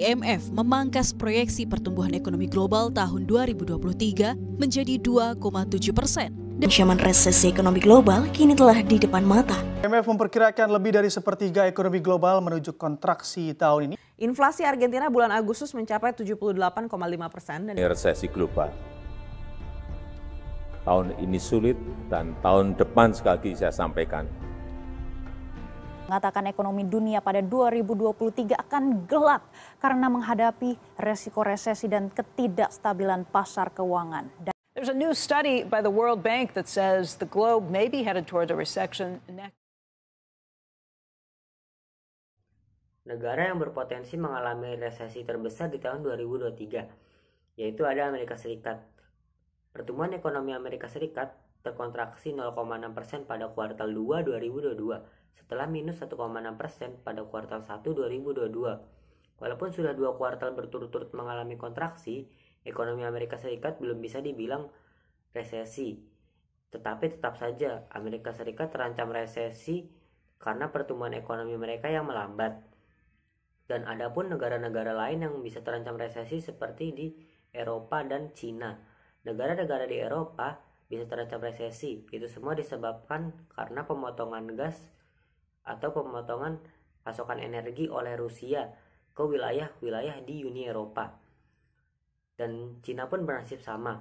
IMF memangkas proyeksi pertumbuhan ekonomi global tahun 2023 menjadi 2,7%. Ancaman resesi ekonomi global kini telah di depan mata. IMF memperkirakan lebih dari sepertiga ekonomi global menuju kontraksi tahun ini. Inflasi Argentina bulan Agustus mencapai 78,5% dan resesi global. Tahun ini sulit dan tahun depan sekali lagi saya sampaikan. Mengatakan ekonomi dunia pada 2023 akan gelap karena menghadapi resiko resesi dan ketidakstabilan pasar keuangan. There's a new study by the World Bank that says the globe may be headed towards a recession next. Negara yang berpotensi mengalami resesi terbesar di tahun 2023, yaitu ada Amerika Serikat. Pertumbuhan ekonomi Amerika Serikat terkontraksi 0,6% pada kuartal 2 2022. Setelah minus 1,6% pada kuartal 1 2022. Walaupun sudah 2 kuartal berturut-turut mengalami kontraksi, ekonomi Amerika Serikat belum bisa dibilang resesi. Tetapi tetap saja Amerika Serikat terancam resesi karena pertumbuhan ekonomi mereka yang melambat. Dan ada pun negara-negara lain yang bisa terancam resesi seperti di Eropa dan Cina. Negara-negara di Eropa bisa terancam resesi. Itu semua disebabkan karena pemotongan gas atau pemotongan pasokan energi oleh Rusia ke wilayah-wilayah di Uni Eropa. Dan Cina pun bernasib sama.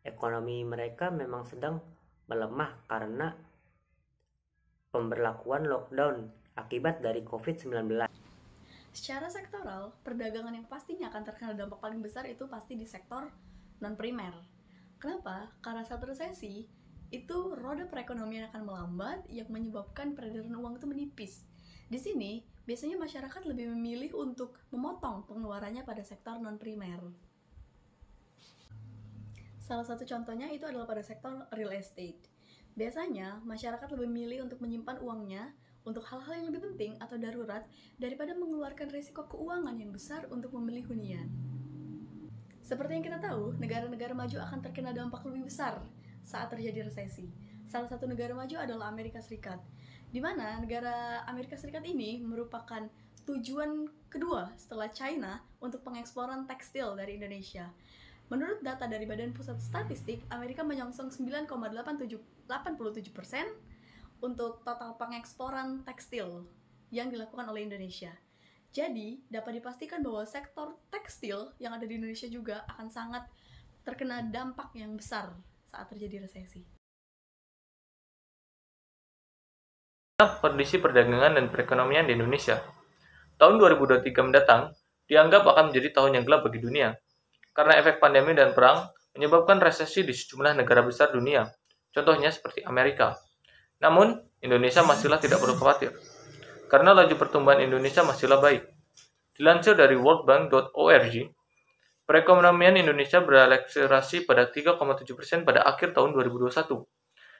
Ekonomi mereka memang sedang melemah karena pemberlakuan lockdown akibat dari COVID-19. Secara sektoral, perdagangan yang pastinya akan terkena dampak paling besar itu pasti di sektor non-primer. Kenapa? Karena saat resesi, itu roda perekonomian akan melambat yang menyebabkan peredaran uang itu menipis. Di sini, biasanya masyarakat lebih memilih untuk memotong pengeluarannya pada sektor non-primer. Salah satu contohnya itu adalah pada sektor real estate. Biasanya, masyarakat lebih memilih untuk menyimpan uangnya untuk hal-hal yang lebih penting atau darurat daripada mengeluarkan risiko keuangan yang besar untuk membeli hunian. Seperti yang kita tahu, negara-negara maju akan terkena dampak lebih besar saat terjadi resesi. Salah satu negara maju adalah Amerika Serikat, di mana negara Amerika Serikat ini merupakan tujuan kedua setelah China untuk pengeksporan tekstil dari Indonesia. Menurut data dari Badan Pusat Statistik, Amerika menyongsong 9,87% untuk total pengeksporan tekstil yang dilakukan oleh Indonesia. Jadi, dapat dipastikan bahwa sektor tekstil yang ada di Indonesia juga akan sangat terkena dampak yang besar saat terjadi resesi. Kondisi perdagangan dan perekonomian di Indonesia. Tahun 2023 mendatang dianggap akan menjadi tahun yang gelap bagi dunia, karena efek pandemi dan perang menyebabkan resesi di sejumlah negara besar dunia, contohnya seperti Amerika. Namun, Indonesia masihlah tidak perlu khawatir, karena laju pertumbuhan Indonesia masihlah baik. Dilansir dari worldbank.org, perekonomian Indonesia berakselerasi pada 3,7% pada akhir tahun 2021,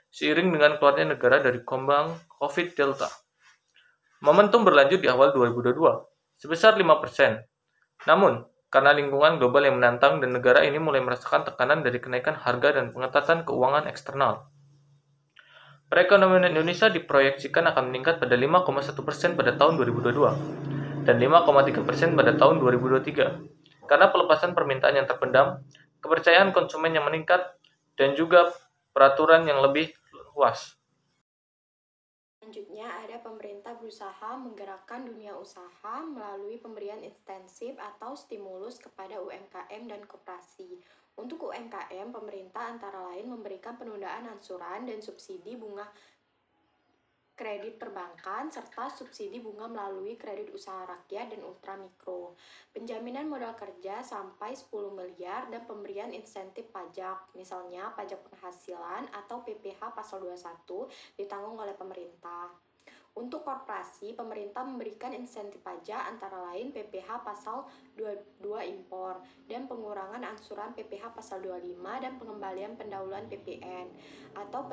seiring dengan keluarnya negara dari gelombang COVID Delta. Momentum berlanjut di awal 2022, sebesar 5%. Namun, karena lingkungan global yang menantang dan negara ini mulai merasakan tekanan dari kenaikan harga dan pengetatan keuangan eksternal, perekonomian Indonesia diproyeksikan akan meningkat pada 5,1% pada tahun 2022 dan 5,3% pada tahun 2023 karena pelepasan permintaan yang terpendam, kepercayaan konsumen yang meningkat, dan juga peraturan yang lebih luas. Selanjutnya ada pemerintah berusaha menggerakkan dunia usaha melalui pemberian insentif atau stimulus kepada UMKM dan koperasi. Untuk UMKM, pemerintah antara lain memberikan penundaan angsuran dan subsidi bunga kredit perbankan, serta subsidi bunga melalui kredit usaha rakyat dan ultramikro, penjaminan modal kerja sampai 10 miliar, dan pemberian insentif pajak, misalnya pajak penghasilan atau PPh pasal 21 ditanggung oleh pemerintah. Untuk korporasi, pemerintah memberikan insentif pajak antara lain PPh pasal 22 impor dan pengurangan angsuran PPh pasal 25 dan pengembalian pendahuluan PPN atau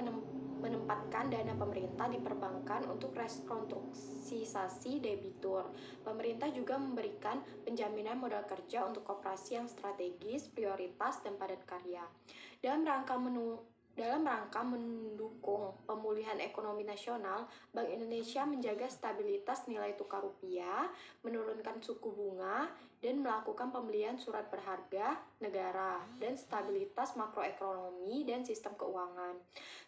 menempatkan dana pemerintah di perbankan untuk restrukturisasi debitur. Pemerintah juga memberikan penjaminan modal kerja untuk koperasi yang strategis, prioritas, dan padat karya. Dalam rangka mendukung pemulihan ekonomi nasional, Bank Indonesia menjaga stabilitas nilai tukar rupiah, menurunkan suku bunga, dan melakukan pembelian surat berharga negara, dan stabilitas makroekonomi dan sistem keuangan.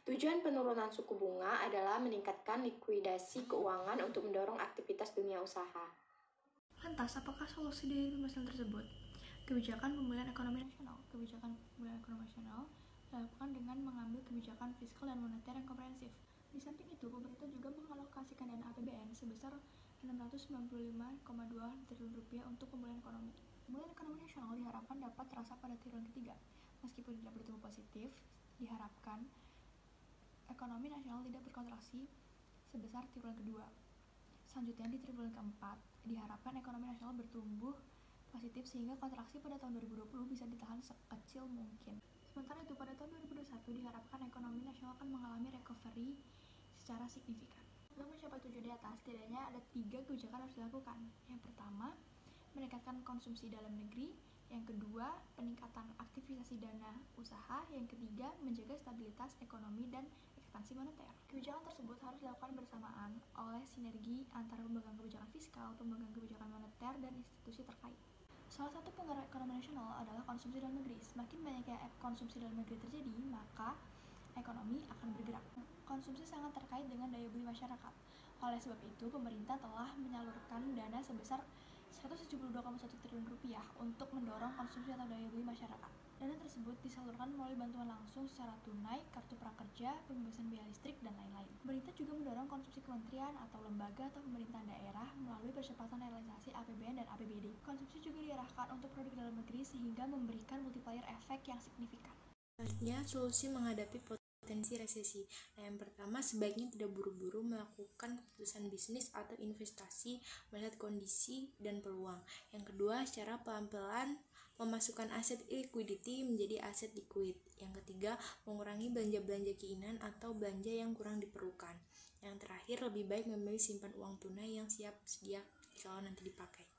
Tujuan penurunan suku bunga adalah meningkatkan likuidasi keuangan untuk mendorong aktivitas dunia usaha. Lantas, apakah solusi dari permasalahan tersebut? Kebijakan pemulihan ekonomi nasional. Kebijakan pemulihan ekonomi nasional dilakukan dengan mengambil kebijakan fiskal dan moneter yang komprehensif. Di samping itu, pemerintah juga mengalokasikan dana APBN sebesar 695,2 triliun rupiah untuk pemulihan ekonomi. Pemulihan ekonomi nasional diharapkan dapat terasa pada triwulan ketiga. Meskipun tidak bertumbuh positif, diharapkan ekonomi nasional tidak berkontraksi sebesar triwulan kedua. Selanjutnya, di triwulan keempat, diharapkan ekonomi nasional bertumbuh positif sehingga kontraksi pada tahun 2020 bisa ditahan sekecil mungkin. Sementara itu, pada tahun 2021 diharapkan ekonomi nasional akan mengalami recovery secara signifikan. Untuk mencapai tujuan di atas, setidaknya ada 3 kebijakan harus dilakukan. Yang pertama, meningkatkan konsumsi dalam negeri. Yang kedua, peningkatan aktivitas dana usaha. Yang ketiga, menjaga stabilitas ekonomi dan ekspansi moneter. Kebijakan tersebut harus dilakukan bersamaan oleh sinergi antara pemegang kebijakan fiskal, pemegang kebijakan moneter, dan institusi terkait. Salah satu penggerak ekonomi nasional adalah konsumsi dalam negeri. Semakin banyaknya konsumsi dalam negeri terjadi, maka ekonomi akan bergerak. Konsumsi sangat terkait dengan daya beli masyarakat. Oleh sebab itu, pemerintah telah menyalurkan dana sebesar 172,1 triliun rupiah untuk mendorong konsumsi atau daya beli masyarakat. Dana tersebut disalurkan melalui bantuan langsung secara tunai, kartu prakerja, pembebasan biaya listrik, dan lain-lain. Pemerintah juga mendorong konsumsi kementerian atau lembaga atau pemerintahan daerah melalui percepatan realisasi APBN dan APBD. Konsumsi juga diarahkan untuk produk dalam negeri sehingga memberikan multiplier efek yang signifikan. Selanjutnya, solusi menghadapi potensi resesi. Yang pertama, sebaiknya tidak buru-buru melakukan keputusan bisnis atau investasi melihat kondisi dan peluang. Yang kedua, secara pelan-pelan memasukkan aset liquidity menjadi aset liquid. Yang ketiga, mengurangi belanja-belanja keinginan atau belanja yang kurang diperlukan. Yang terakhir, lebih baik memilih simpan uang tunai yang siap sedia kalau nanti dipakai.